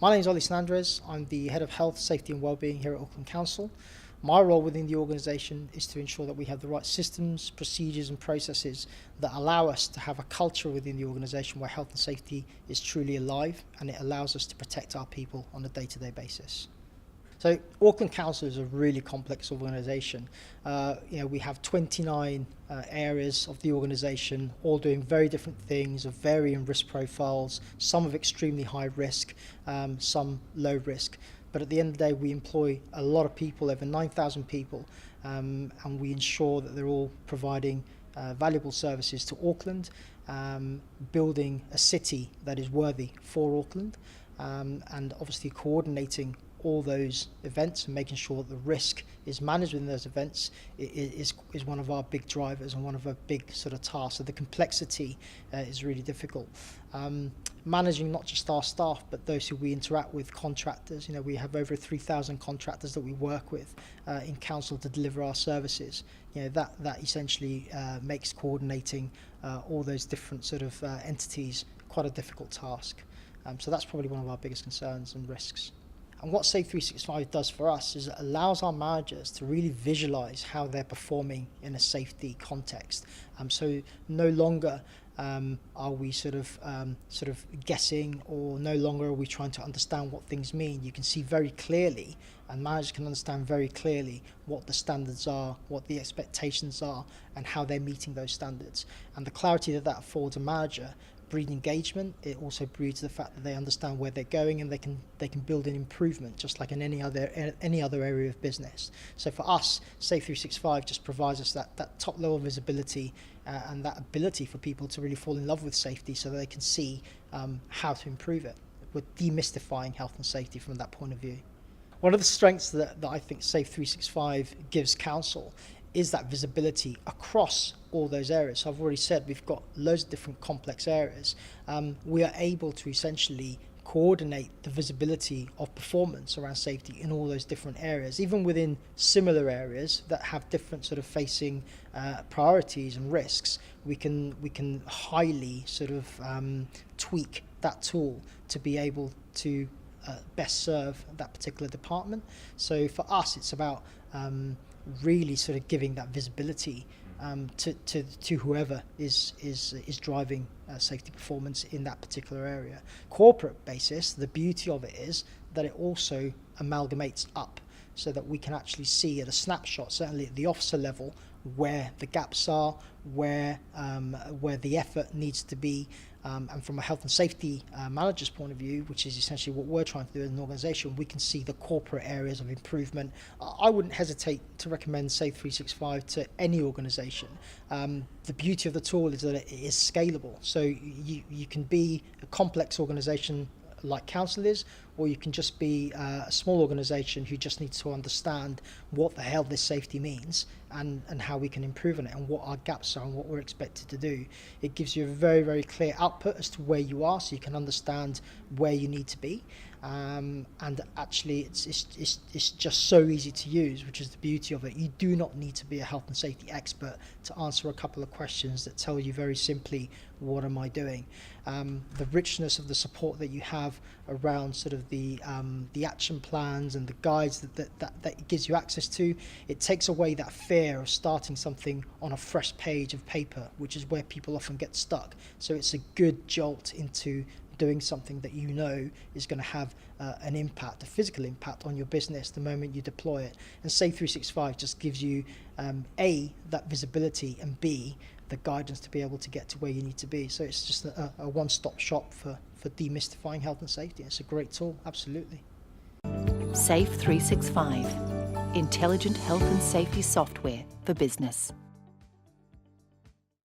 My name is Ollie Sandres. I'm the Head of Health, Safety and Wellbeing here at Auckland Council. My role within the organisation is to ensure that we have the right systems, procedures and processes that allow us to have a culture within the organisation where health and safety is truly alive, and it allows us to protect our people on a day-to-day basis. So Auckland Council is a really complex organisation. We have 29 areas of the organisation, all doing very different things of varying risk profiles, some of extremely high risk, some low risk. But at the end of the day, we employ a lot of people, over 9,000 people, and we ensure that they're all providing valuable services to Auckland, building a city that is worthy for Auckland, and obviously coordinating all those events and making sure that the risk is managed within those events is one of our big drivers and one of our big sort of tasks. So the complexity is really difficult. Managing not just our staff but those who we interact with, contractors. We have over 3,000 contractors that we work with in council to deliver our services. That essentially makes coordinating all those different sort of entities quite a difficult task. So that's probably one of our biggest concerns and risks. And what Safe365 does for us is it allows our managers to really visualize how they're performing in a safety context. So no longer are we sort of guessing, or no longer are we trying to understand what things mean. You can see very clearly, and managers can understand very clearly what the standards are, what the expectations are, and how they're meeting those standards. And the clarity that affords a manager breed engagement. It also breeds the fact that they understand where they're going, and they can build an improvement just like in any other area of business. So for us, Safe365 just provides us that top level visibility and that ability for people to really fall in love with safety so that they can see how to improve it. We're demystifying health and safety from that point of view. One of the strengths that I think Safe365 gives council is that visibility across all those areas. So I've already said we've got loads of different complex areas. We are able to essentially coordinate the visibility of performance around safety in all those different areas, even within similar areas that have different sort of facing priorities and risks. We can highly sort of tweak that tool to be able to best serve that particular department. So for us, it's about really sort of giving that visibility to whoever is driving safety performance in that particular area. Corporate basis, the beauty of it is that it also amalgamates up so that we can actually see at a snapshot, certainly at the officer level, where the gaps are, where the effort needs to be, and from a health and safety manager's point of view, which is essentially what we're trying to do as an organisation, we can see the corporate areas of improvement. I wouldn't hesitate to recommend Safe365 to any organisation. The beauty of the tool is that it is scalable, so you can be a complex organisation like council is, or you can just be a small organisation who just needs to understand what the hell this safety means and how we can improve on it and what our gaps are and what we're expected to do. It gives you a very, very clear output as to where you are, so you can understand where you need to be. And actually it's just so easy to use, which is the beauty of it. You do not need to be a health and safety expert to answer a couple of questions that tell you very simply, what am I doing? The richness of the support that you have around sort of the action plans and the guides that it gives you access to, it takes away that fear of starting something on a fresh page of paper, which is where people often get stuck. So it's a good jolt into doing something that you know is going to have an impact, a physical impact on your business the moment you deploy it. And Safe365 just gives you A, that visibility, and B, the guidance to be able to get to where you need to be. So it's just a one-stop shop for demystifying health and safety. It's a great tool, absolutely. Safe365, intelligent health and safety software for business.